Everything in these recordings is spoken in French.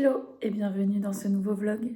Hello et bienvenue dans ce nouveau vlog.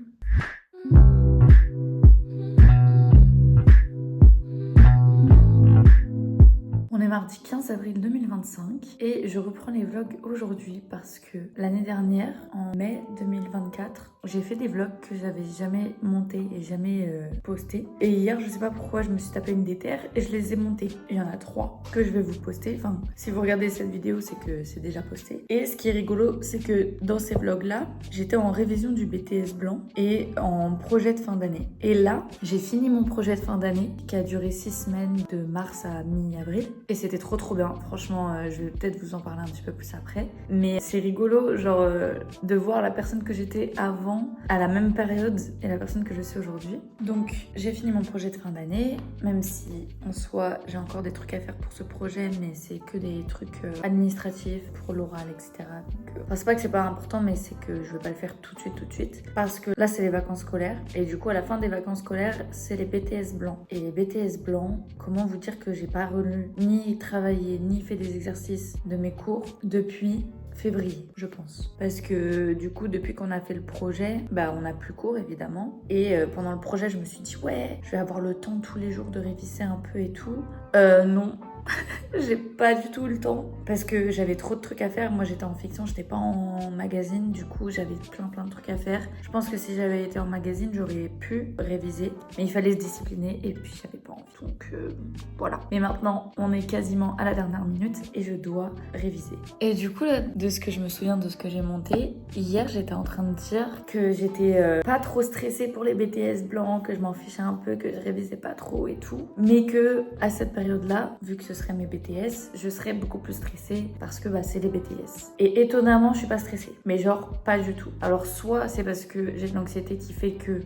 On est mardi 15 avril 2025 et je reprends les vlogs aujourd'hui parce que l'année dernière, en mai 2024, j'ai fait des vlogs que j'avais jamais montés et jamais postés. Et hier, je sais pas pourquoi, je me suis tapé une déterre et je les ai montés. Il y en a 3 que je vais vous poster. Enfin, si vous regardez cette vidéo, c'est que c'est déjà posté. Et ce qui est rigolo, c'est que dans ces vlogs-là, j'étais en révision du BTS blanc et en projet de fin d'année. Et là, j'ai fini mon projet de fin d'année qui a duré 6 semaines de mars à mi-avril. Et c'était trop bien, franchement, je vais peut-être vous en parler un petit peu plus après. Mais c'est rigolo, genre, de voir la personne que j'étais avant, à la même période, et la personne que je suis aujourd'hui. Donc, j'ai fini mon projet de fin d'année, même si, en soi, j'ai encore des trucs à faire pour ce projet, mais c'est que des trucs administratifs pour l'oral, etc. Donc, enfin, c'est pas que c'est pas important, mais c'est que je veux pas le faire tout de suite. Parce que là, c'est les vacances scolaires, et du coup, à la fin des vacances scolaires, c'est les BTS blancs. Et les BTS blancs, comment vous dire que j'ai pas relu ni travaillé ni fait des exercices de mes cours depuis février, je pense. Parce que du coup, depuis qu'on a fait le projet, on n'a plus cours évidemment. Et pendant le projet, je me suis dit ouais, je vais avoir le temps tous les jours de réviser un peu et tout. Non. J'ai pas du tout le temps parce que j'avais trop de trucs à faire. Moi j'étais en fiction, j'étais pas en magazine, du coup j'avais plein de trucs à faire. Je pense que si j'avais été en magazine, j'aurais pu réviser, mais il fallait se discipliner et puis j'avais pas envie. Donc voilà. Mais maintenant on est quasiment à la dernière minute et je dois réviser. Et du coup là, de ce que je me souviens de ce que j'ai monté, hier j'étais en train de dire que j'étais pas trop stressée pour les BTS blancs, que je m'en fichais un peu, que je révisais pas trop et tout, mais que à cette période là, vu que ce serait mes BTS, je serais beaucoup plus stressée parce que c'est les BTS. Et étonnamment, je suis pas stressée. Mais genre, pas du tout. Alors, soit c'est parce que j'ai de l'anxiété qui fait que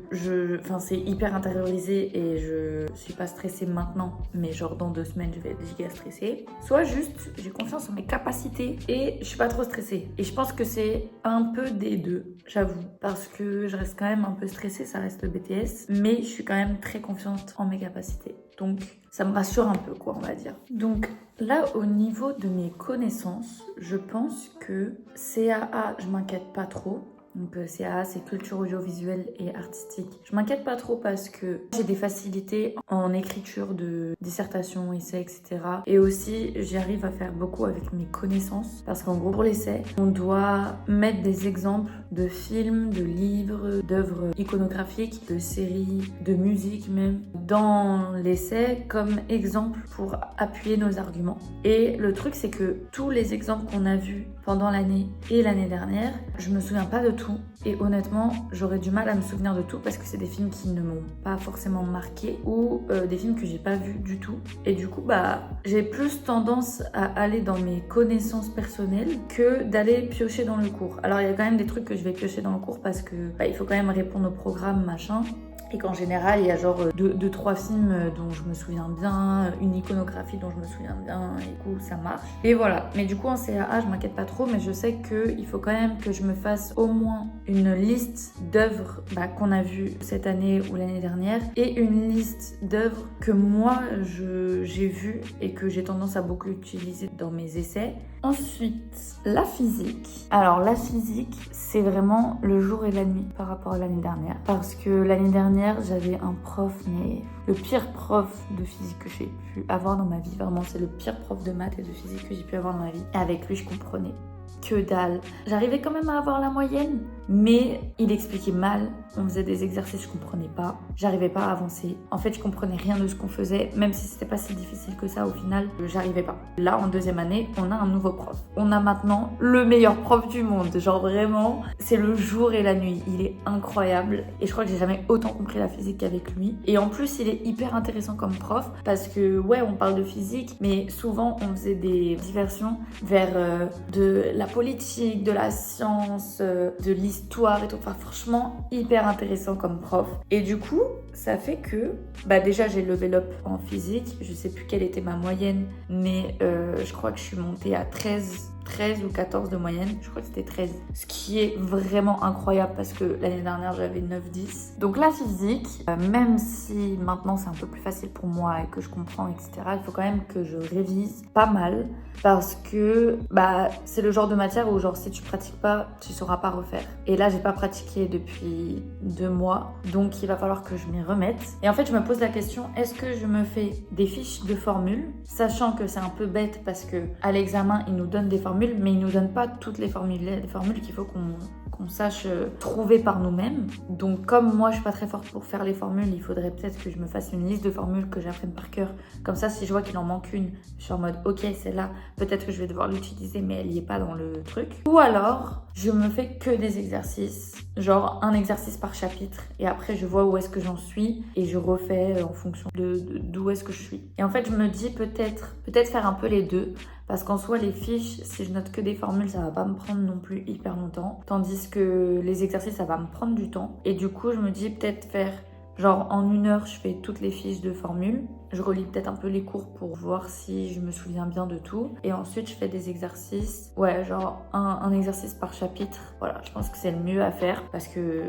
c'est hyper intériorisé et je suis pas stressée maintenant, mais genre dans 2 semaines, je vais être giga stressée. Soit juste, j'ai confiance en mes capacités et je suis pas trop stressée. Et je pense que c'est un peu des deux, j'avoue. Parce que je reste quand même un peu stressée, ça reste le BTS, mais je suis quand même très confiante en mes capacités. Donc, ça me rassure un peu, quoi, on va dire. Donc, là, au niveau de mes connaissances, je pense que CAA, je m'inquiète pas trop. Donc CAA, c'est culture audiovisuelle et artistique. Je m'inquiète pas trop parce que j'ai des facilités en écriture de dissertation, essai, etc. Et aussi, j'arrive à faire beaucoup avec mes connaissances. Parce qu'en gros, pour l'essai, on doit mettre des exemples de films, de livres, d'œuvres iconographiques, de séries, de musique même, dans l'essai comme exemple pour appuyer nos arguments. Et le truc, c'est que tous les exemples qu'on a vus pendant l'année et l'année dernière, je me souviens pas de tout. Et honnêtement, j'aurais du mal à me souvenir de tout parce que c'est des films qui ne m'ont pas forcément marqué ou des films que j'ai pas vus du tout. Et du coup, j'ai plus tendance à aller dans mes connaissances personnelles que d'aller piocher dans le cours. Alors, il y a quand même des trucs que je vais piocher dans le cours parce que il faut quand même répondre au programme, machin. Et qu'en général, il y a genre 2-3 films dont je me souviens bien, une iconographie dont je me souviens bien, et du coup, ça marche. Et voilà. Mais du coup, en CAA, je m'inquiète pas trop, mais je sais qu'il faut quand même que je me fasse au moins une liste d'œuvres qu'on a vues cette année ou l'année dernière, et une liste d'œuvres que moi, j'ai vues et que j'ai tendance à beaucoup utiliser dans mes essais. Ensuite, la physique. Alors, la physique, c'est vraiment le jour et la nuit par rapport à l'année dernière. Parce que l'année dernière, j'avais un prof, mais le pire prof de physique que j'ai pu avoir dans ma vie. Vraiment, c'est le pire prof de maths et de physique que j'ai pu avoir dans ma vie. Et avec lui, je comprenais que dalle. J'arrivais quand même à avoir la moyenne, mais il expliquait mal. On faisait des exercices, je comprenais pas. J'arrivais pas à avancer. En fait, je comprenais rien de ce qu'on faisait, même si c'était pas si difficile que ça au final, j'arrivais pas. Là, en 2e année, on a un nouveau prof. On a maintenant le meilleur prof du monde. Genre vraiment, c'est le jour et la nuit. Il est incroyable. Et je crois que j'ai jamais autant compris la physique qu'avec lui. Et en plus, il est hyper intéressant comme prof parce que, ouais, on parle de physique, mais souvent, on faisait des diversions vers de la politique, de la science, de l'histoire et tout. Enfin, franchement, hyper intéressant comme prof. Et du coup, ça fait que, déjà, j'ai level up en physique. Je sais plus quelle était ma moyenne, mais je crois que je suis montée à 13 13 ou 14 de moyenne. Je crois que c'était 13. Ce qui est vraiment incroyable parce que l'année dernière, j'avais 9-10. Donc la physique, même si maintenant c'est un peu plus facile pour moi et que je comprends, etc., il faut quand même que je révise pas mal parce que c'est le genre de matière où genre si tu pratiques pas, tu sauras pas refaire. Et là, j'ai pas pratiqué depuis 2 mois, donc il va falloir que je m'y remette. Et en fait, je me pose la question, est-ce que je me fais des fiches de formules, sachant que c'est un peu bête parce que à l'examen, ils nous donnent des formules, mais ils nous donnent pas toutes les formules. Les formules qu'il faut qu'on sache trouver par nous-mêmes. Donc comme moi je suis pas très forte pour faire les formules, il faudrait peut-être que je me fasse une liste de formules que j'apprenne par cœur. Comme ça, si je vois qu'il en manque une, je suis en mode ok, celle-là, peut-être que je vais devoir l'utiliser mais elle y est pas dans le truc. Ou alors je me fais que des exercices, genre un exercice par chapitre, et après je vois où est-ce que j'en suis et je refais en fonction d'où est-ce que je suis. Et en fait je me dis peut-être faire un peu les deux. Parce qu'en soi, les fiches, si je note que des formules, ça va pas me prendre non plus hyper longtemps. Tandis que les exercices, ça va me prendre du temps. Et du coup, je me dis peut-être faire, genre en 1 heure, je fais toutes les fiches de formules. Je relis peut-être un peu les cours pour voir si je me souviens bien de tout. Et ensuite, je fais des exercices. Ouais, genre un exercice par chapitre. Voilà, je pense que c'est le mieux à faire. Parce que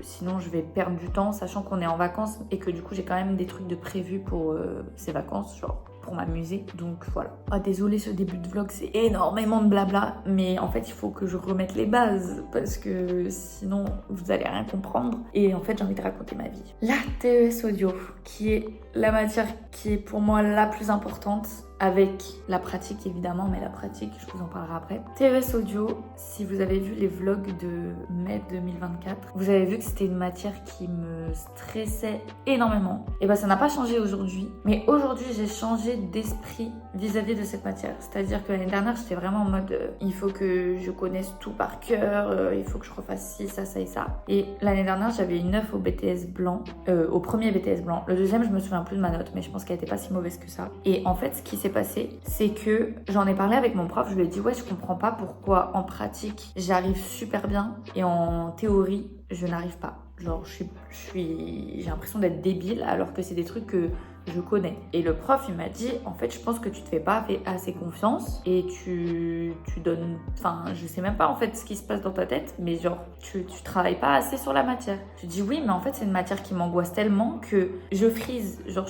sinon, je vais perdre du temps, sachant qu'on est en vacances. Et que du coup, j'ai quand même des trucs de prévu pour ces vacances, genre pour m'amuser. Donc voilà. Ah, désolée, ce début de vlog, c'est énormément de blabla. Mais en fait, il faut que je remette les bases. Parce que sinon, vous allez rien comprendre. Et en fait, j'ai envie de raconter ma vie. La TES audio, qui est la matière qui est pour moi la plus importante, avec la pratique évidemment, mais la pratique, je vous en parlerai après. TES audio, si vous avez vu les vlogs de mai 2024, vous avez vu que c'était une matière qui me stressait énormément. Et ça n'a pas changé aujourd'hui, mais aujourd'hui j'ai changé d'esprit vis-à-vis de cette matière. C'est-à-dire que l'année dernière, j'étais vraiment en mode il faut que je connaisse tout par cœur, il faut que je refasse ci, ça, ça et ça. Et l'année dernière, j'avais une 9 au BTS blanc, au premier BTS blanc. Le deuxième, je me souviens plus de ma note, mais je pense qu'elle était pas si mauvaise que ça. Et en fait, ce qui s'est passé, c'est que j'en ai parlé avec mon prof, je lui ai dit ouais, je comprends pas pourquoi en pratique j'arrive super bien et en théorie je n'arrive pas. Genre j'ai l'impression d'être débile alors que c'est des trucs que je connais. Et le prof, il m'a dit, en fait, je pense que tu te fais pas assez confiance et tu donnes... Enfin, je sais même pas en fait ce qui se passe dans ta tête, mais genre, tu travailles pas assez sur la matière. Je dis oui, mais en fait, c'est une matière qui m'angoisse tellement que je frise. Genre,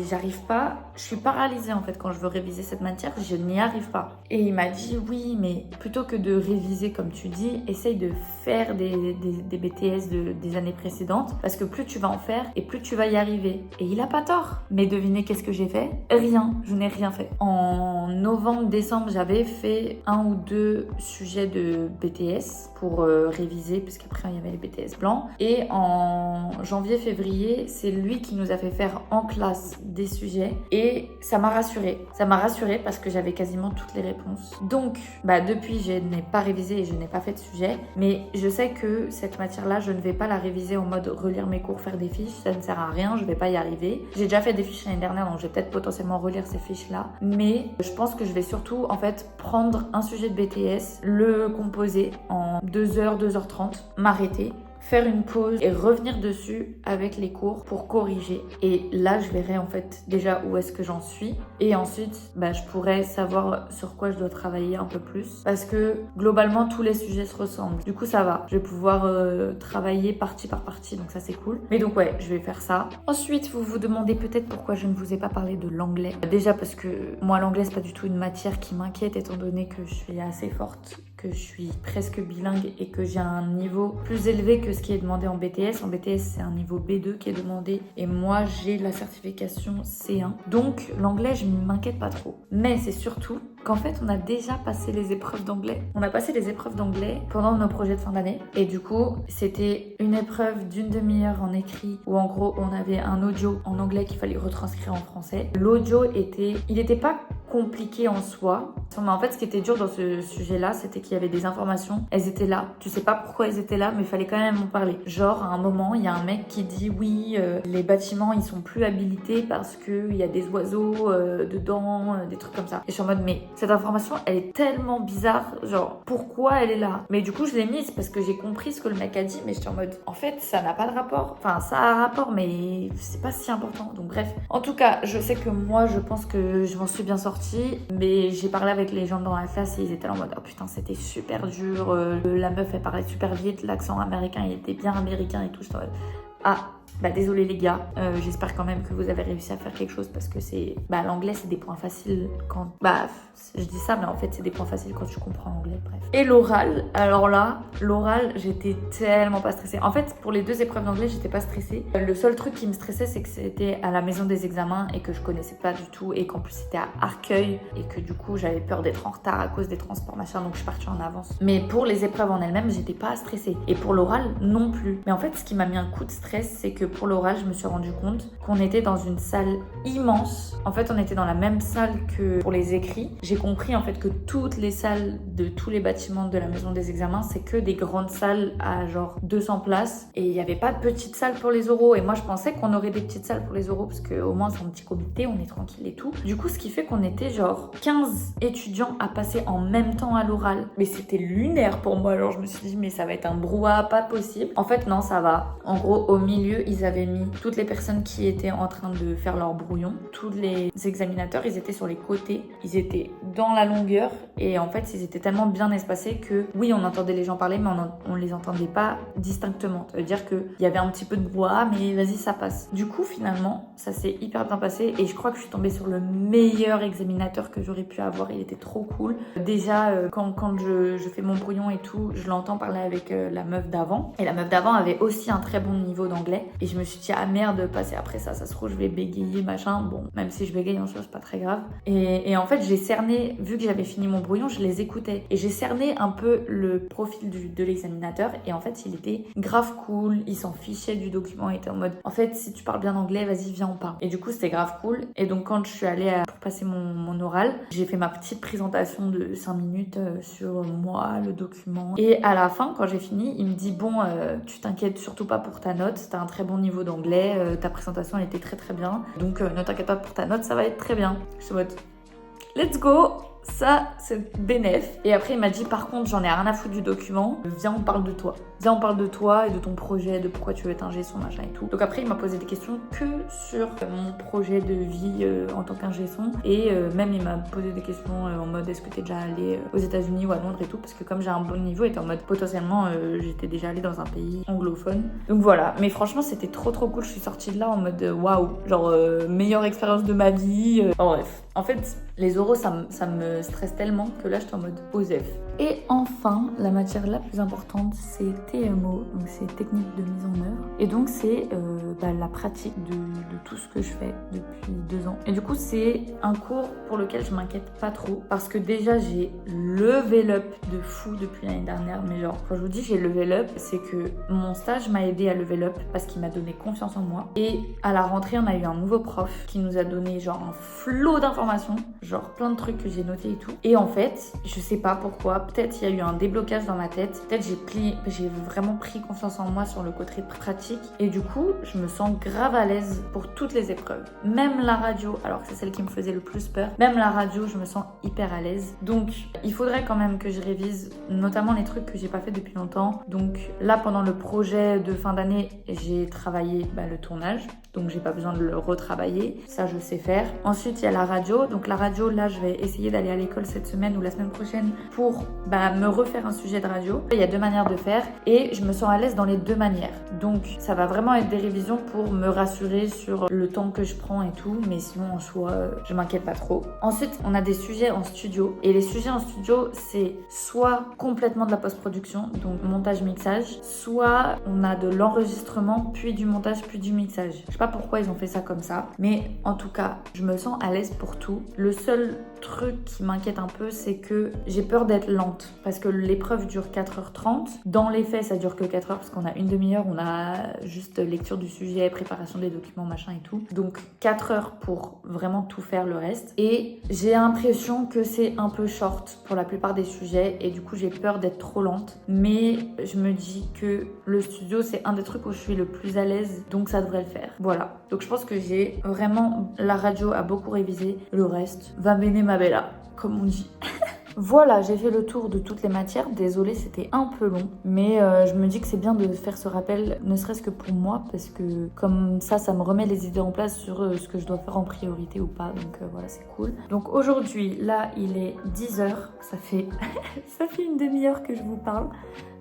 j'arrive pas, je suis paralysée en fait quand je veux réviser cette matière, je n'y arrive pas. Et il m'a dit oui, mais plutôt que de réviser comme tu dis, essaye de faire des BTS des années précédentes, parce que plus tu vas en faire et plus tu vas y arriver. Et il a pas tort. Mais devinez qu'est-ce que j'ai fait? Rien, je n'ai rien fait. En novembre-décembre, j'avais fait 1 ou 2 sujets de BTS pour réviser, parce qu'après il y avait les BTS blancs. Et en janvier-février, c'est lui qui nous a fait faire en classe des sujets et ça m'a rassurée. Ça m'a rassurée parce que j'avais quasiment toutes les réponses. Donc, depuis, je n'ai pas révisé et je n'ai pas fait de sujet, mais je sais que cette matière-là, je ne vais pas la réviser en mode relire mes cours, faire des fiches, ça ne sert à rien, je vais pas y arriver. J'ai déjà fait des fiches l'année dernière, donc je vais peut-être potentiellement relire ces fiches-là, mais je pense que je vais surtout en fait prendre un sujet de BTS, le composer en 2h, 2h30, m'arrêter, faire une pause et revenir dessus avec les cours pour corriger. Et là, je verrai en fait déjà où est-ce que j'en suis. Et ensuite, je pourrais savoir sur quoi je dois travailler un peu plus. Parce que globalement, tous les sujets se ressemblent. Du coup, ça va. Je vais pouvoir travailler partie par partie. Donc ça, c'est cool. Mais donc ouais, je vais faire ça. Ensuite, vous vous demandez peut-être pourquoi je ne vous ai pas parlé de l'anglais. Déjà parce que moi, l'anglais, c'est pas du tout une matière qui m'inquiète étant donné que je suis assez forte, que je suis presque bilingue et que j'ai un niveau plus élevé que ce qui est demandé en BTS. En BTS, c'est un niveau B2 qui est demandé et moi, j'ai la certification C1. Donc, l'anglais, je ne m'inquiète pas trop. Mais c'est surtout qu'en fait, on a déjà passé les épreuves d'anglais. On a passé les épreuves d'anglais pendant nos projets de fin d'année. Et du coup, c'était une épreuve d'une demi-heure en écrit où en gros, on avait un audio en anglais qu'il fallait retranscrire en français. L'audio il n'était pas compliqué en soi. Mais en fait, ce qui était dur dans ce sujet-là, c'était qu'il y avait des informations. Elles étaient là. Tu sais pas pourquoi elles étaient là, mais il fallait quand même en parler. Genre, à un moment, il y a un mec qui dit oui, les bâtiments, ils sont plus habilités parce qu'il y a des oiseaux dedans, des trucs comme ça. Et je suis en mode, mais cette information, elle est tellement bizarre. Genre, pourquoi elle est là? Mais du coup, je l'ai mise parce que j'ai compris ce que le mec a dit, mais j'étais en mode, en fait, ça n'a pas de rapport. Enfin, ça a un rapport, mais c'est pas si important. Donc bref. En tout cas, je sais que moi, je pense que je m'en suis bien sortie. sortie, mais j'ai parlé avec les gens dans la classe et ils étaient là en mode oh putain c'était super dur, la meuf elle parlait super vite, l'accent américain il était bien américain et tout. J'étais en mode ah bah désolé les gars, j'espère quand même que vous avez réussi à faire quelque chose parce que c'est... Bah l'anglais c'est des points faciles quand... Bah je dis ça mais en fait c'est des points faciles quand tu comprends l'anglais, bref. Et l'oral, alors là, l'oral j'étais tellement pas stressée. En fait pour les 2 épreuves d'anglais j'étais pas stressée. Le seul truc qui me stressait c'est que c'était à la maison des examens et que je connaissais pas du tout et qu'en plus c'était à Arcueil et que du coup j'avais peur d'être en retard à cause des transports machin donc je suis partie en avance. Mais pour les épreuves en elles-mêmes j'étais pas stressée et pour l'oral non plus. Mais en fait ce qui m'a mis un coup de stress c'est que pour l'oral, je me suis rendu compte qu'on était dans une salle immense. En fait, on était dans la même salle que pour les écrits. J'ai compris en fait que toutes les salles de tous les bâtiments de la maison des examens, c'est que des grandes salles à genre 200 places. Et il n'y avait pas de petites salles pour les oraux. Et moi, je pensais qu'on aurait des petites salles pour les oraux parce qu'au moins, c'est un petit comité, on est tranquille et tout. Du coup, ce qui fait qu'on était genre 15 étudiants à passer en même temps à l'oral. Mais c'était lunaire pour moi. Alors, je me suis dit, mais ça va être un brouhaha pas possible. En fait, non, ça va. En gros, au milieu, ils avaient mis toutes les personnes qui étaient en train de faire leur brouillon. Tous les examinateurs, ils étaient sur les côtés, ils étaient dans la longueur et en fait, ils étaient tellement bien espacés que oui, on entendait les gens parler, mais on les entendait pas distinctement. Ça veut dire qu'il y avait un petit peu de brouhaha, mais vas-y, ça passe. Du coup, finalement, ça s'est hyper bien passé et je crois que je suis tombée sur le meilleur examinateur que j'aurais pu avoir. Il était trop cool. Déjà, quand je fais mon brouillon et tout, je l'entends parler avec la meuf d'avant et la meuf d'avant avait aussi un très bon niveau d'anglais et je me suis dit ah merde, passer après ça se trouve je vais bégayer machin. Bon, même si je bégaye en soi c'est pas très grave. Et en fait j'ai cerné, vu que j'avais fini mon brouillon, je les écoutais et j'ai cerné un peu le profil de l'examinateur et en fait il était grave cool, il s'en fichait du document, il était en mode en fait si tu parles bien anglais vas-y viens on parle. Et du coup c'était grave cool et donc quand je suis allée pour passer mon oral, j'ai fait ma petite présentation de 5 minutes sur moi, le document et à la fin quand j'ai fini il me dit bon tu t'inquiètes surtout pas pour ta note, t'as un très bon niveau d'anglais, ta présentation elle était très très bien donc ne t'inquiète pas pour ta note, ça va être très bien. Je suis en mode let's go, ça c'est bénef. Et après il m'a dit par contre j'en ai rien à foutre du document, viens on parle de toi. Viens on parle de toi et de ton projet, de pourquoi tu veux être ingé son machin et tout. Donc après il m'a posé des questions que sur mon projet de vie en tant qu'ingé son et même il m'a posé des questions en mode est-ce que t'es déjà allé aux États-Unis ou à Londres et tout parce que comme j'ai un bon niveau il était en mode potentiellement j'étais déjà allée dans un pays anglophone. Donc voilà, mais franchement c'était trop cool, je suis sortie de là en mode waouh, genre meilleure expérience de ma vie. En bref, en fait les oraux ça me stresse tellement que là j'étais en mode OSEF. Et enfin la matière la plus importante c'est TMO, donc c'est technique de mise en œuvre. Et donc c'est la pratique de tout ce que je fais depuis 2 ans. Et du coup c'est un cours pour lequel je m'inquiète pas trop parce que déjà j'ai level up de fou depuis l'année dernière. Mais genre quand je vous dis j'ai level up, c'est que mon stage m'a aidé à level up parce qu'il m'a donné confiance en moi. Et à la rentrée on a eu un nouveau prof qui nous a donné genre un flot d'informations, genre plein de trucs que j'ai notés et tout. Et en fait je sais pas pourquoi, peut-être il y a eu un déblocage dans ma tête, peut-être j'ai vraiment pris confiance en moi sur le côté pratique et du coup je me sens grave à l'aise pour toutes les épreuves, même la radio, alors que c'est celle qui me faisait le plus peur, même la radio je me sens hyper à l'aise. Donc il faudrait quand même que je révise notamment les trucs que j'ai pas fait depuis longtemps. Donc là pendant le projet de fin d'année j'ai travaillé le tournage, donc j'ai pas besoin de le retravailler, ça je sais faire. Ensuite il y a la radio, donc la radio là je vais essayer d'aller à l'école cette semaine ou la semaine prochaine pour me refaire un sujet de radio. Il y a 2 manières de faire et je me sens à l'aise dans les 2 manières. Donc ça va vraiment être des révisions pour me rassurer sur le temps que je prends et tout, mais sinon en soi je m'inquiète pas trop. Ensuite on a des sujets en studio et les sujets en studio c'est soit complètement de la post-production, donc montage mixage, soit on a de l'enregistrement puis du montage puis du mixage. Je sais pas pourquoi ils ont fait ça comme ça, mais en tout cas je me sens à l'aise pour tout. Le seul truc qui m'inquiète un peu c'est que j'ai peur d'être lente parce que l'épreuve dure 4h30. Dans les faits ça dure que 4 heures parce qu'on a une demi-heure, on a juste lecture du sujet, préparation des documents machin et tout, donc 4 heures pour vraiment tout faire le reste. Et j'ai l'impression que c'est un peu short pour la plupart des sujets et du coup j'ai peur d'être trop lente, mais je me dis que le studio c'est un des trucs où je suis le plus à l'aise, donc ça devrait le faire. Voilà, donc je pense que j'ai vraiment la radio à beaucoup réviser, le reste va mener ma bella comme on dit. Voilà, j'ai fait le tour de toutes les matières. Désolée, c'était un peu long. Mais je me dis que c'est bien de faire ce rappel, ne serait-ce que pour moi, parce que comme ça me remet les idées en place sur ce que je dois faire en priorité ou pas. Donc voilà, c'est cool. Donc aujourd'hui, là, il est 10h. Ça fait, ça fait une demi-heure que je vous parle.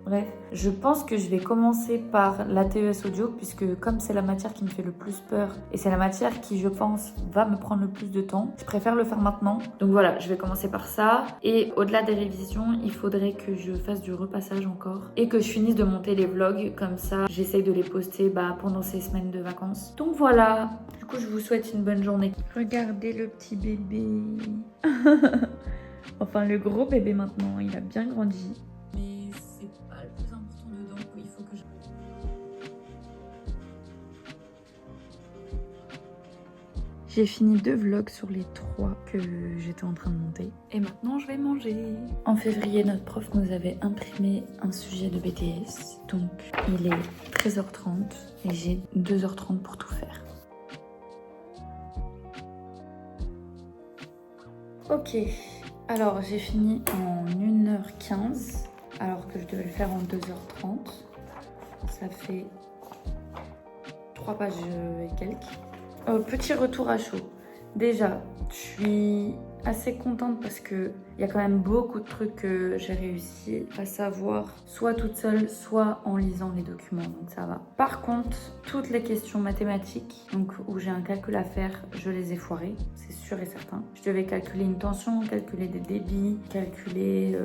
Bref, je pense que je vais commencer par l'ATES audio puisque comme c'est la matière qui me fait le plus peur et c'est la matière qui, je pense, va me prendre le plus de temps, je préfère le faire maintenant. Donc voilà, je vais commencer par ça. Et au-delà des révisions, il faudrait que je fasse du repassage encore et que je finisse de monter les vlogs. Comme ça, j'essaye de les poster pendant ces semaines de vacances. Donc voilà, du coup, je vous souhaite une bonne journée. Regardez le petit bébé. Enfin, le gros bébé maintenant, il a bien grandi. Mais c'est pas le plus important dedans, il faut que je... J'ai fini 2 vlogs sur les 3 que j'étais en train de monter. Et maintenant, je vais manger. En février, notre prof nous avait imprimé un sujet de BTS. Donc, il est 13h30 et j'ai 2h30 pour tout faire. Ok, alors j'ai fini en 1h15. Alors que je devais le faire en 2h30. Ça fait 3 pages et quelques. Petit retour à chaud. Déjà, je suis assez contente parce qu'il y a quand même beaucoup de trucs que j'ai réussi à savoir, soit toute seule, soit en lisant les documents, donc ça va. Par contre, toutes les questions mathématiques, donc où j'ai un calcul à faire, je les ai foirées, c'est sûr et certain. Je devais calculer une tension, calculer des débits, calculer,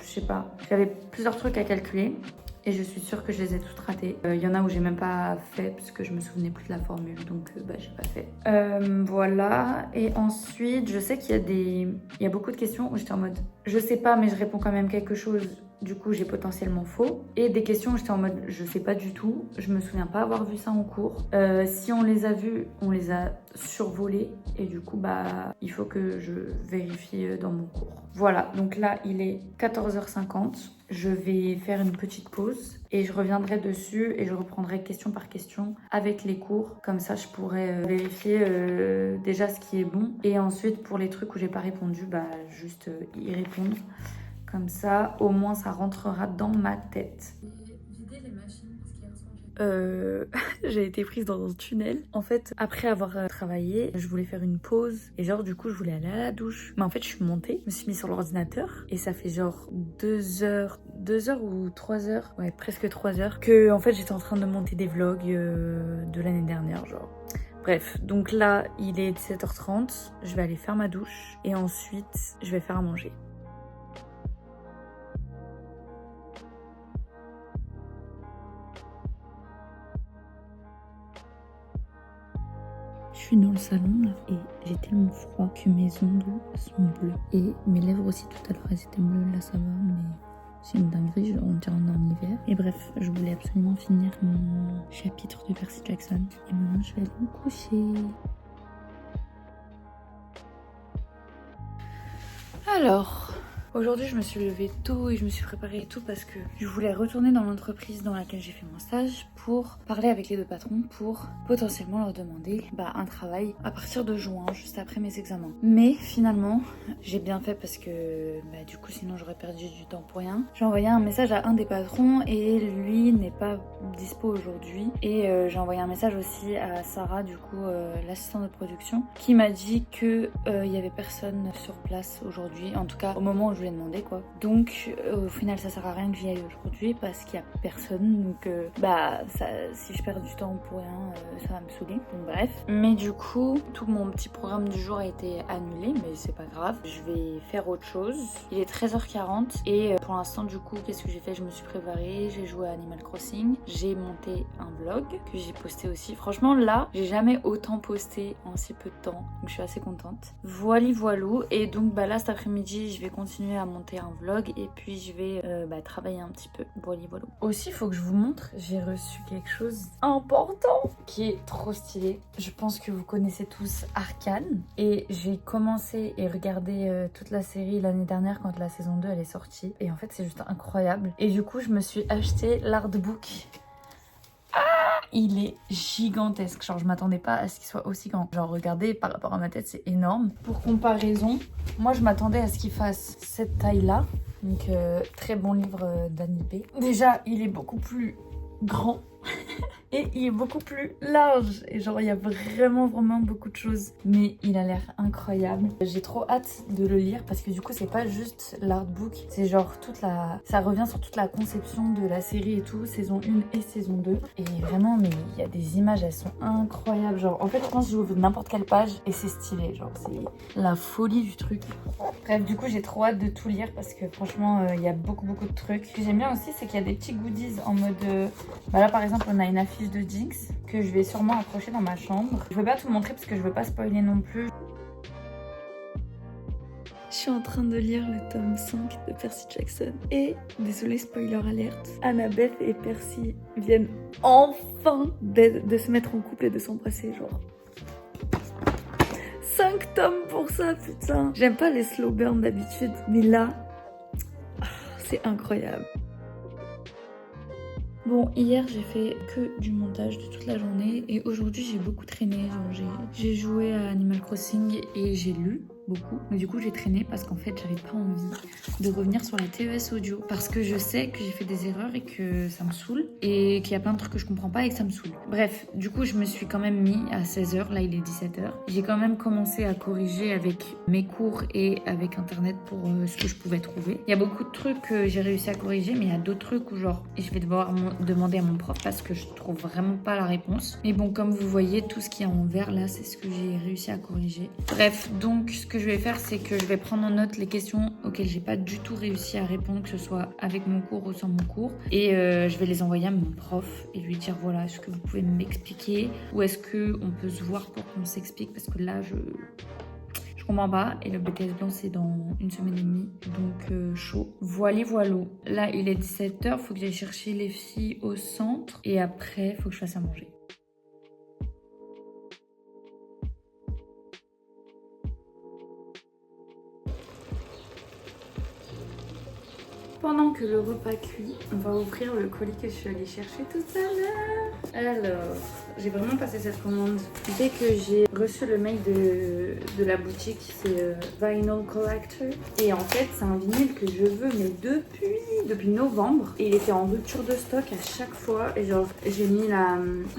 je sais pas, j'avais plusieurs trucs à calculer. Et je suis sûre que je les ai toutes ratées. Il y en a où j'ai même pas fait parce que je me souvenais plus de la formule, donc j'ai pas fait. Voilà. Et ensuite, je sais qu'il y a beaucoup de questions où j'étais en mode je sais pas, mais je réponds quand même quelque chose. Du coup, j'ai potentiellement faux. Et des questions où j'étais en mode je sais pas du tout. Je me souviens pas avoir vu ça en cours. Si on les a vues, on les a survolées. Et du coup, il faut que je vérifie dans mon cours. Voilà. Donc là, il est 14h50. Je vais faire une petite pause et je reviendrai dessus et je reprendrai question par question avec les cours. Comme ça, je pourrai vérifier déjà ce qui est bon. Et ensuite, pour les trucs où j'ai pas répondu, juste y répondre. Comme ça, au moins, ça rentrera dans ma tête. Vider les machines parce qu'hier soir, j'ai été prise dans un tunnel. En fait, après avoir travaillé, je voulais faire une pause. Et genre, du coup, je voulais aller à la douche. Mais en fait, je suis montée, je me suis mise sur l'ordinateur. Et ça fait genre 2 heures ou 3 heures. Ouais, presque 3 heures. Que, en fait, j'étais en train de monter des vlogs de l'année dernière, genre. Bref, donc là, il est 17h30. Je vais aller faire ma douche. Et ensuite, je vais faire à manger. Je suis dans le salon là et j'ai tellement froid que mes ongles sont bleus. Et mes lèvres aussi tout à l'heure elles étaient bleues, là ça va, mais c'est une dinguerie, on dirait on est en hiver. Et bref, je voulais absolument finir mon chapitre de Percy Jackson. Et maintenant je vais aller me coucher. Alors... Aujourd'hui, je me suis levée tôt et je me suis préparée et tout parce que je voulais retourner dans l'entreprise dans laquelle j'ai fait mon stage pour parler avec les 2 patrons pour potentiellement leur demander un travail à partir de juin, juste après mes examens. Mais finalement, j'ai bien fait parce que du coup, sinon j'aurais perdu du temps pour rien. J'ai envoyé un message à un des patrons et lui n'est pas dispo aujourd'hui. Et j'ai envoyé un message aussi à Sarah, du coup, l'assistante de production, qui m'a dit que il y avait personne sur place aujourd'hui. En tout cas, au moment où je lui ai demandé quoi. Donc au final ça sert à rien que j'y aille aujourd'hui parce qu'il y a personne. Donc si je perds du temps pour rien, ça va me saouler. Donc bref. Mais du coup, tout mon petit programme du jour a été annulé, mais c'est pas grave. Je vais faire autre chose. Il est 13h40 et pour l'instant du coup, qu'est-ce que j'ai fait? Je me suis préparée, j'ai joué à Animal Crossing, j'ai monté un vlog que j'ai posté aussi. Franchement là, j'ai jamais autant posté en si peu de temps. Donc je suis assez contente. Voilou. Et donc là cet après-midi, je vais continuer à monter un vlog et puis je vais travailler un petit peu. Voilou. Aussi, il faut que je vous montre, j'ai reçu quelque chose important qui est trop stylé. Je pense que vous connaissez tous Arcane et j'ai commencé et regardé toute la série l'année dernière quand la saison 2 elle est sortie et en fait c'est juste incroyable. Et du coup je me suis acheté l'artbook. il est gigantesque. Genre, je m'attendais pas à ce qu'il soit aussi grand. Genre, regardez, par rapport à ma tête, c'est énorme. Pour comparaison, moi, je m'attendais à ce qu'il fasse cette taille-là. Donc, très bon livre d'Annie B. Déjà, il est beaucoup plus grand. Et il est beaucoup plus large. Et genre, il y a vraiment beaucoup de choses. Mais il a l'air incroyable. J'ai trop hâte de le lire parce que du coup, c'est pas juste l'artbook. C'est genre toute la... Ça revient sur toute la conception de la série et tout. Saison 1 et saison 2. Et vraiment, mais il y a des images, elles sont incroyables. Genre, en fait, je pense que j'ouvre n'importe quelle page et c'est stylé. Genre, c'est la folie du truc. Bref, du coup, j'ai trop hâte de tout lire parce que franchement, il y a beaucoup de trucs. Ce que j'aime bien aussi, c'est qu'il y a des petits goodies en mode... Bah là, par exemple, on a une affiche de Jinx que je vais sûrement accrocher dans ma chambre. Je vais pas tout montrer parce que je veux pas spoiler non plus. Je suis en train de lire le tome 5 de Percy Jackson. Et, désolé spoiler alerte, Annabeth et Percy viennent enfin de se mettre en couple et de s'embrasser, genre. 5 tomes pour ça, putain. J'aime pas les slow burn d'habitude, mais là, c'est incroyable. Bon, hier j'ai fait que du montage de toute la journée et aujourd'hui j'ai beaucoup traîné. J'ai joué à Animal Crossing et j'ai lu beaucoup. Mais du coup j'ai traîné parce qu'en fait j'avais pas envie de revenir sur la TES audio parce que je sais que j'ai fait des erreurs et que ça me saoule et qu'il y a plein de trucs que je comprends pas et que ça me saoule. Bref, du coup je me suis quand même mis à 16h, là il est 17h. J'ai quand même commencé à corriger avec mes cours et avec internet pour ce que je pouvais trouver. Il y a beaucoup de trucs que j'ai réussi à corriger mais il y a d'autres trucs où genre je vais devoir demander à mon prof parce que je trouve vraiment pas la réponse. Mais bon, comme vous voyez, tout ce qui est en vert là, c'est ce que j'ai réussi à corriger. Bref, donc ce que je vais faire, c'est que je vais prendre en note les questions auxquelles j'ai pas du tout réussi à répondre, que ce soit avec mon cours ou sans mon cours. Et je vais les envoyer à mon prof et lui dire voilà, est-ce que vous pouvez m'expliquer ou est-ce qu'on peut se voir pour qu'on s'explique parce que là, je comprends pas et le BTS blanc c'est dans une semaine et demie donc chaud. Voilà. Là il est 17h, faut que j'aille chercher les filles au centre et après faut que je fasse à manger. Pendant que le repas cuit, on va ouvrir le colis que je suis allée chercher tout à l'heure. Alors, j'ai vraiment passé cette commande dès que j'ai reçu le mail de la boutique, c'est Vinyl Collector. Et en fait, c'est un vinyle que je veux, mais depuis novembre. Et il était en rupture de stock à chaque fois. Et genre, j'ai mis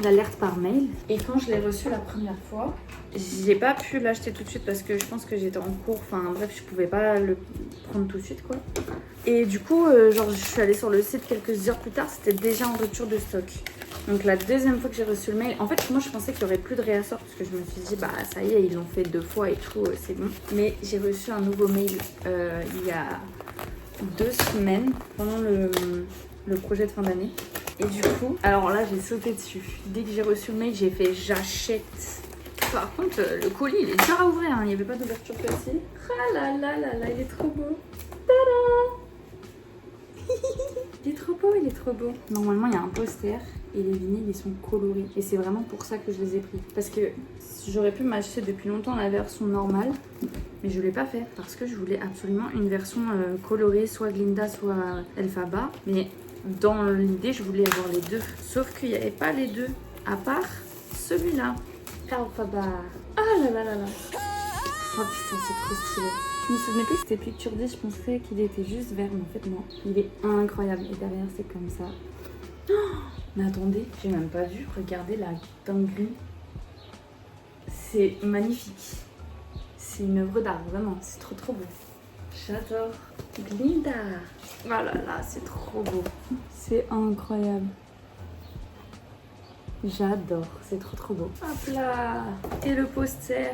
l'alerte par mail. Et quand je l'ai reçu la première fois, j'ai pas pu l'acheter tout de suite parce que je pense que j'étais en cours. Enfin bref, je pouvais pas le prendre tout de suite quoi. Et du coup, genre je suis allée sur le site quelques heures plus tard, c'était déjà en rupture de stock. Donc la deuxième fois que j'ai reçu le mail, en fait moi je pensais qu'il y aurait plus de réassort parce que je me suis dit bah ça y est, ils l'ont fait 2 fois et tout, c'est bon. Mais j'ai reçu un nouveau mail il y a 2 semaines pendant le projet de fin d'année. Et du coup, alors là j'ai sauté dessus. Dès que j'ai reçu le mail, j'ai fait j'achète. Par contre, le colis, il est dur à ouvrir, hein. Il n'y avait pas d'ouverture facile. Ah là là là là, il est trop beau. Tada. Il est trop beau. Normalement, il y a un poster et les vinyles, ils sont colorés. Et c'est vraiment pour ça que je les ai pris. Parce que j'aurais pu m'acheter depuis longtemps la version normale, mais je ne l'ai pas fait parce que je voulais absolument une version colorée, soit Glinda, soit Elphaba. Mais dans l'idée, je voulais avoir les deux. Sauf qu'il n'y avait pas les deux, à part celui-là. Elphaba. Ah là là là là. Oh putain, c'est trop stylé. Je me souvenais plus que c'était Picture 10, je pensais qu'il était juste vert, mais en fait non. Il est incroyable. Et derrière, c'est comme ça. Oh, mais attendez, j'ai même pas vu. Regardez la dinguerie. C'est magnifique. C'est une œuvre d'art, vraiment. C'est trop trop beau. J'adore. Glinda. Oh là là, c'est trop beau. C'est incroyable. J'adore, c'est trop trop beau. Hop là. Et le poster.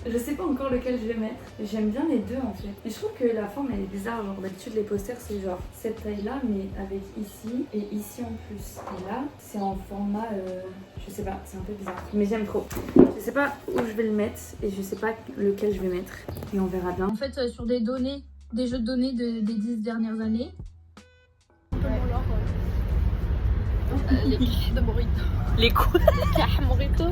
Je sais pas encore lequel je vais mettre. J'aime bien les deux en fait. Mais je trouve que la forme elle est bizarre. Genre d'habitude les posters c'est genre cette taille là mais avec ici et ici en plus. Et là c'est en format je sais pas, c'est un peu bizarre. Mais j'aime trop. Je sais pas où je vais le mettre et je sais pas lequel je vais mettre. Et on verra bien. En fait sur des données, des jeux de données des 10 dernières années. Les clés de Morito. Les quoi? Les clés Morito.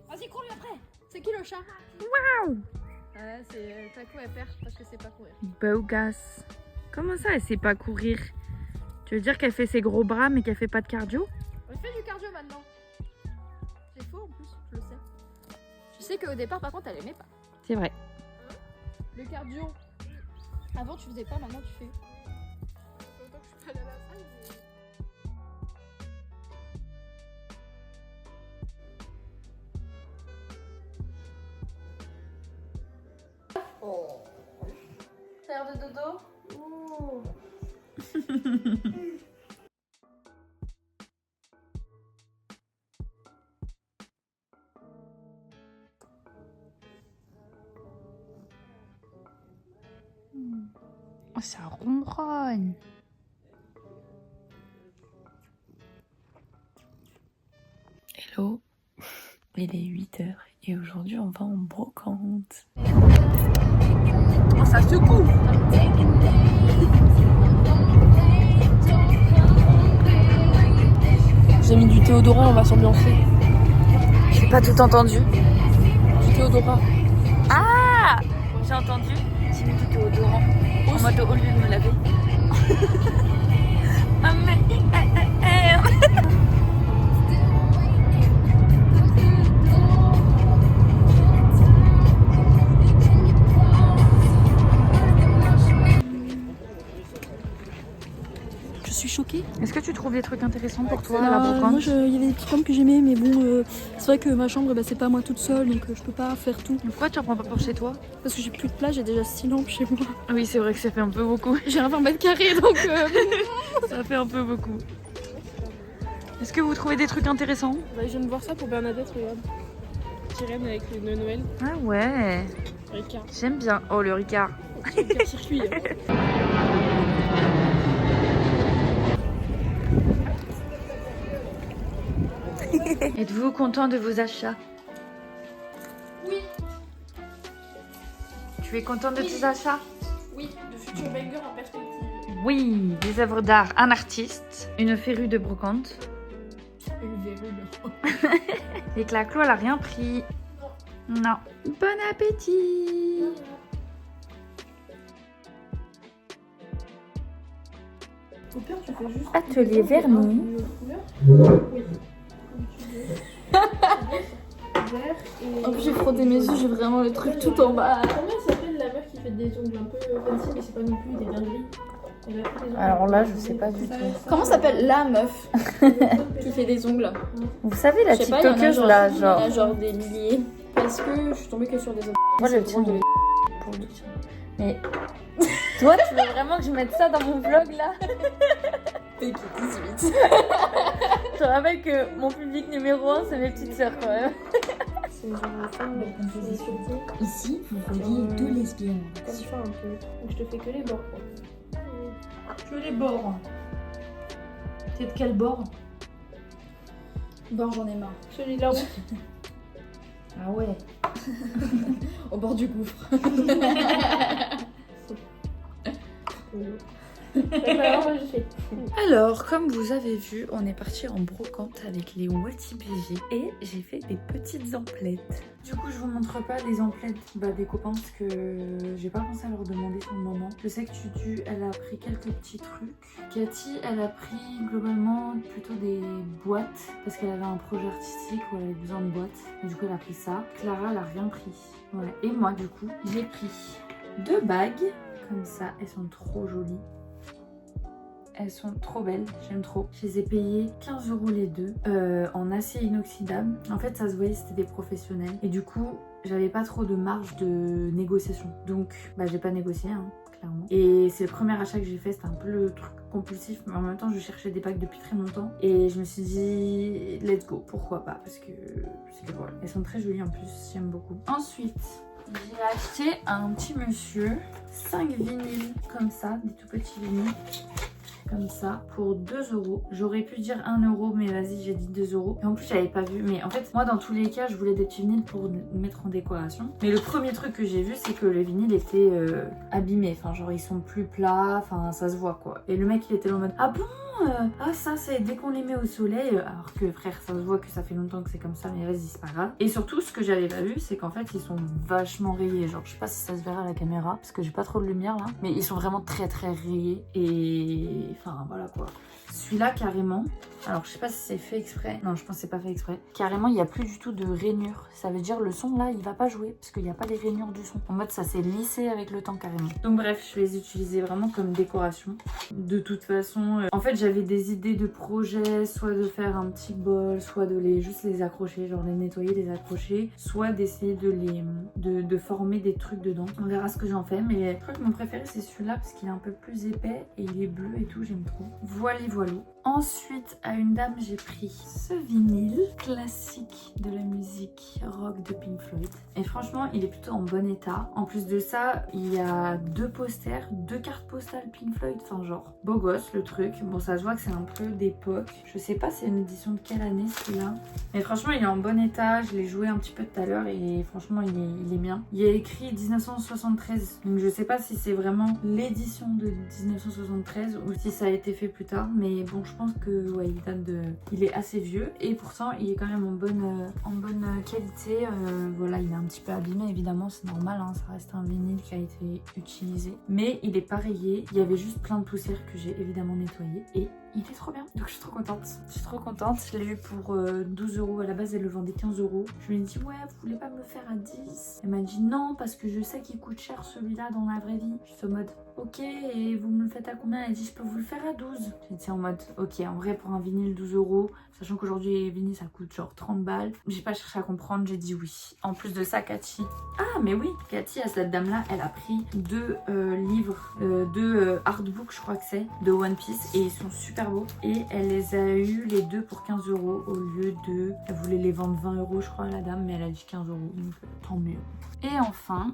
Vas-y, cours-lui après. C'est qui le chat? Waouh! Ah, c'est Taco elle perd parce que c'est pas courir. Bogas. Comment ça, elle sait pas courir? Tu veux dire qu'elle fait ses gros bras mais qu'elle fait pas de cardio? Elle fait du cardio maintenant. C'est faux en plus, je le sais. Je sais qu'au départ par contre elle aimait pas. C'est vrai. Le cardio. Avant tu faisais pas, maintenant tu fais. Longtemps que je suis pas allée à la salle, mais... Oh. T'as l'air de dodo? Oh. Oh, ça ronronne. Hello, il est 8h et aujourd'hui on va en brocante. Oh, ça secoue. J'ai mis du Théodora, on va s'ambiancer. J'ai pas tout entendu. Du Théodora. Ah, j'ai entendu. J'ai mis du déodorant en mode au lieu de me laver. Ah, mais... Je suis choquée. Est-ce que tu trouves des trucs intéressants pour toi à la brocante? Moi, il y avait des petites formes que j'aimais, mais bon, c'est vrai que ma chambre, c'est pas moi toute seule, donc je peux pas faire tout. Pourquoi tu en prends pas pour chez toi? Parce que j'ai plus de place, j'ai déjà 6 lampes chez moi. Oui, c'est vrai que ça fait un peu beaucoup. J'ai un 20 mètres carrés, donc Ça fait un peu beaucoup. Est-ce que vous trouvez des trucs intéressants? je viens de voir ça pour Bernadette, regarde. Sirène avec le Noël. Ah ouais, Ricard. j'aime bien. Oh, le Ricard. Ricard circuit. Êtes-vous content de vos achats? Oui. Tu es content de tes achats? Oui, de futurs bangers en perspective. Oui, des œuvres d'art, un artiste, une férue de brocante. Une verrue. Et que la Clo, elle a rien pris. Non. Bon appétit! Au pire, tu fais juste. Atelier vernis. En plus, j'ai frotté mes yeux, j'ai vraiment le truc tout en bas. Comment s'appelle la meuf qui fait des ongles un peu fancy, mais c'est pas non plus des dingueries? Alors là, je sais pas du tout. Comment s'appelle la meuf qui fait des ongles? Vous savez, la Je sais pas, tiktokeuse là, genre. Il y en a genre des milliers. Parce que je suis tombée que sur des ongles. Moi, je tiens de... pour le tien. Mais toi, tu veux vraiment que je mette ça dans mon vlog là? Péki 18. Je te rappelle que mon public numéro 1, c'est mes petites sœurs quand même. C'est genre une femme de composition. Ici, vous voyez deux lesbiennes. Comme ça un peu. Donc je te fais que les bords quoi. Que les bords. T'es de quel bord? Bord, j'en ai marre. Celui-là où? Ah ouais. Au bord du gouffre. Alors, comme vous avez vu, on est parti en brocante avec les Wati BG et j'ai fait des petites emplettes. Du coup, je vous montre pas les emplettes des copains parce que j'ai pas pensé à leur demander sur le moment. Je sais que Tutu, elle a pris quelques petits trucs. Cathy, elle a pris globalement plutôt des boîtes parce qu'elle avait un projet artistique où elle avait besoin de boîtes. Et du coup, elle a pris ça. Clara, elle a rien pris. Voilà. Et moi, du coup, j'ai pris 2 bagues comme ça. Elles sont trop jolies. Elles sont trop belles, j'aime trop. Je les ai payées 15 € les deux en acier inoxydable. En fait, ça se voyait, c'était des professionnels. Et du coup, j'avais pas trop de marge de négociation. Donc, j'ai pas négocié, hein, clairement. Et c'est le premier achat que j'ai fait, c'était un peu le truc compulsif. Mais en même temps, je cherchais des packs depuis très longtemps. Et je me suis dit, let's go, pourquoi pas. Parce que voilà, elles sont très jolies en plus, j'aime beaucoup. Ensuite, j'ai acheté à un petit monsieur 5 vinyles comme ça, des tout petits vinyles. comme ça pour 2 €. J'aurais pu dire 1 €, mais vas-y, j'ai dit 2 €. Et en plus, j'avais pas vu. Mais en fait, moi, dans tous les cas, je voulais des petits vinyles pour mettre en décoration. Mais le premier truc que j'ai vu, c'est que le vinyle était abîmé. Enfin, genre, ils sont plus plats. Enfin, ça se voit quoi. Et le mec, il était là en mode ah bon, ah ça c'est dès qu'on les met au soleil, alors que frère ça se voit que ça fait longtemps que c'est comme ça, mais vas-y c'est pas grave. Et surtout ce que j'avais pas vu c'est qu'en fait ils sont vachement rayés, genre je sais pas si ça se verra à la caméra parce que j'ai pas trop de lumière là, mais ils sont vraiment très rayés et enfin voilà quoi. Celui-là carrément, alors je sais pas si c'est fait exprès, non je pense que c'est pas fait exprès, carrément il n'y a plus du tout de rainures, ça veut dire le son là il va pas jouer parce qu'il n'y a pas les rainures du son, en mode ça s'est lissé avec le temps carrément. Donc bref je vais les utiliser vraiment comme décoration. De toute façon, en fait j'avais des idées de projets, soit de faire un petit bol, soit de juste les accrocher, genre les nettoyer, les accrocher, soit d'essayer de former des trucs dedans. On verra ce que j'en fais, mais je crois que mon préféré c'est celui-là parce qu'il est un peu plus épais et il est bleu et tout, j'aime trop. Voilà. Ensuite, à une dame, j'ai pris ce vinyle classique de la musique rock de Pink Floyd. Et franchement, il est plutôt en bon état. En plus de ça, il y a 2 posters, 2 cartes postales Pink Floyd. Enfin, genre, beau gosse le truc. Bon, ça se voit que c'est un peu d'époque. Je sais pas c'est une édition de quelle année celui-là. Mais franchement, il est en bon état. Je l'ai joué un petit peu tout à l'heure et franchement, il est bien. Il y a écrit 1973. Donc, je sais pas si c'est vraiment l'édition de 1973 ou si ça a été fait plus tard. Mais bon, je pense que ouais, il est assez vieux et pourtant il est quand même en bonne qualité. Voilà, il est un petit peu abîmé évidemment, c'est normal, hein, ça reste un vinyle qui a été utilisé. Mais il est pas rayé, il y avait juste plein de poussière que j'ai évidemment nettoyé et il est trop bien. Donc je suis trop contente. Je suis trop contente. Je l'ai eu pour 12 €. À la base, elle le vendait 15 €. Je lui ai dit, ouais, vous voulez pas me le faire à 10? Elle m'a dit non, parce que je sais qu'il coûte cher celui-là dans la vraie vie. Je suis en mode, ok, et vous me le faites à combien? Elle dit, je peux vous le faire à 12. J'étais en mode, ok, en vrai, pour un vinyle, 12 €. Sachant qu'aujourd'hui, les vinyles, ça coûte genre 30 balles. J'ai pas cherché à comprendre, j'ai dit oui. En plus de ça, Cathy. Ah, mais oui, Cathy, à cette dame-là, elle a pris 2 livres, 2 artbooks, je crois que c'est, de One Piece. Et ils sont super beaux. Et elle les a eu les 2 pour 15 € au lieu de... Elle voulait les vendre 20 €, je crois, la dame, mais elle a dit 15 €. Donc tant mieux. Et enfin...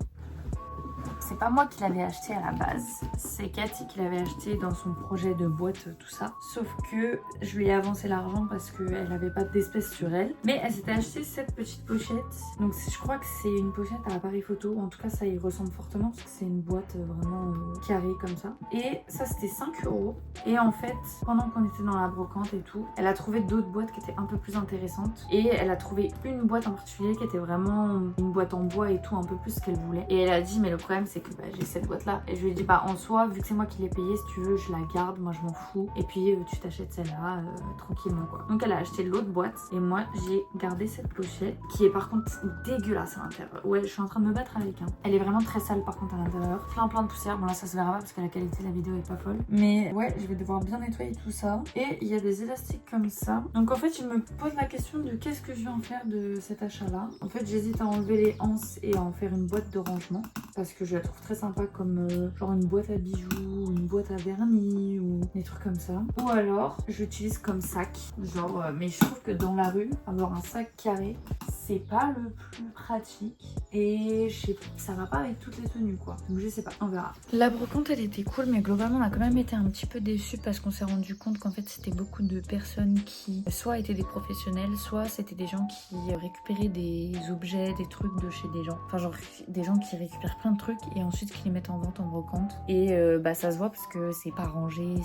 C'est pas moi qui l'avais acheté à la base, c'est Cathy qui l'avait acheté dans son projet de boîte, tout ça. Sauf que je lui ai avancé l'argent parce qu'elle n'avait pas d'espèces sur elle. Mais elle s'était acheté cette petite pochette. Donc je crois que c'est une pochette à appareil photo. En tout cas, ça y ressemble fortement parce que c'est une boîte vraiment carrée comme ça. Et ça, c'était 5 €. Et en fait, pendant qu'on était dans la brocante et tout, elle a trouvé d'autres boîtes qui étaient un peu plus intéressantes. Et elle a trouvé une boîte en particulier qui était vraiment une boîte en bois et tout, un peu plus ce qu'elle voulait. Et elle a dit, mais le problème c'est que j'ai cette boîte là. Et je lui ai dit, bah en soi, vu que c'est moi qui l'ai payée, si tu veux, je la garde, moi je m'en fous. Et puis tu t'achètes celle-là tranquillement quoi. Donc elle a acheté l'autre boîte et moi j'ai gardé cette pochette qui est par contre dégueulasse à l'intérieur. Ouais, je suis en train de me battre avec. Hein. Elle est vraiment très sale par contre à l'intérieur. Plein de poussière. Bon là ça se verra pas parce que la qualité de la vidéo est pas folle. Mais ouais, je vais devoir bien nettoyer tout ça. Et il y a des élastiques comme ça. Donc en fait, je me pose la question de qu'est-ce que je vais en faire de cet achat là. En fait, j'hésite à enlever les anses et à en faire une boîte de rangement parce que je la trouve très sympa comme genre une boîte à bijoux, une boîte à vernis ou des trucs comme ça. Ou alors j'utilise comme sac, genre mais je trouve que dans la rue avoir un sac carré c'est pas le plus pratique et je sais pas, ça va pas avec toutes les tenues quoi. Donc je sais pas, on verra. La brocante elle était cool mais globalement on a quand même été un petit peu déçus parce qu'on s'est rendu compte qu'en fait c'était beaucoup de personnes qui soit étaient des professionnels, soit c'était des gens qui récupéraient des objets, des trucs de chez des gens. Enfin genre des gens qui récupèrent plein de trucs et ensuite qui les mettent en vente en brocante. Et bah ça se voit parce que c'est pas rangé,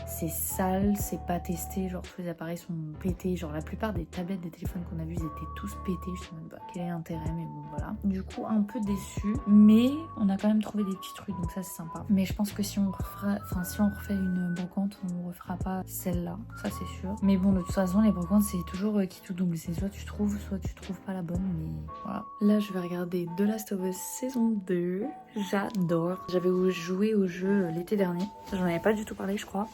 c'est sale, c'est pas testé, genre tous les appareils sont pétés, genre la plupart des tablettes, des téléphones qu'on a vus ils étaient tous pétés. Je sais même pas quel est l'intérêt mais bon voilà. Du coup un peu déçu mais on a quand même trouvé des petits trucs donc ça c'est sympa. Mais je pense que si on refait une brocante on refera pas celle-là, ça c'est sûr. Mais bon de toute façon les brocantes c'est toujours qui tout double, c'est soit tu trouves pas la bonne mais voilà. Là je vais regarder The Last of Us saison 2. J'adore. J'avais joué au jeu l'été dernier. J'en avais pas du tout parlé je crois.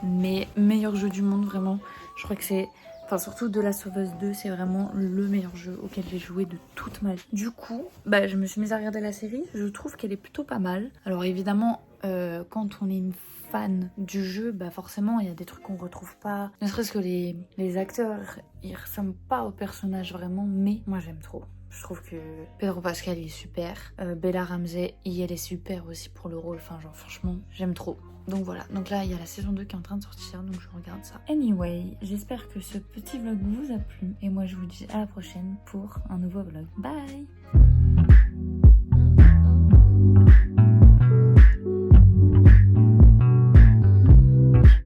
Mais meilleur jeu du monde vraiment. Je crois que c'est... Enfin surtout The Last of Us 2 c'est vraiment le meilleur jeu auquel j'ai joué de toute ma vie. Du coup bah je me suis mise à regarder la série. Je trouve qu'elle est plutôt pas mal. Alors évidemment quand on est une fan du jeu, bah forcément il y a des trucs qu'on retrouve pas. Ne serait-ce que les acteurs, ils ressemblent pas aux personnages vraiment, mais moi j'aime trop. Je trouve que Pedro Pascal il est super. Bella Ramsey, elle est super aussi pour le rôle. Enfin genre franchement, j'aime trop. Donc voilà, donc là il y a la saison 2 qui est en train de sortir, donc je regarde ça. Anyway, j'espère que ce petit vlog vous a plu. Et moi je vous dis à la prochaine pour un nouveau vlog. Bye!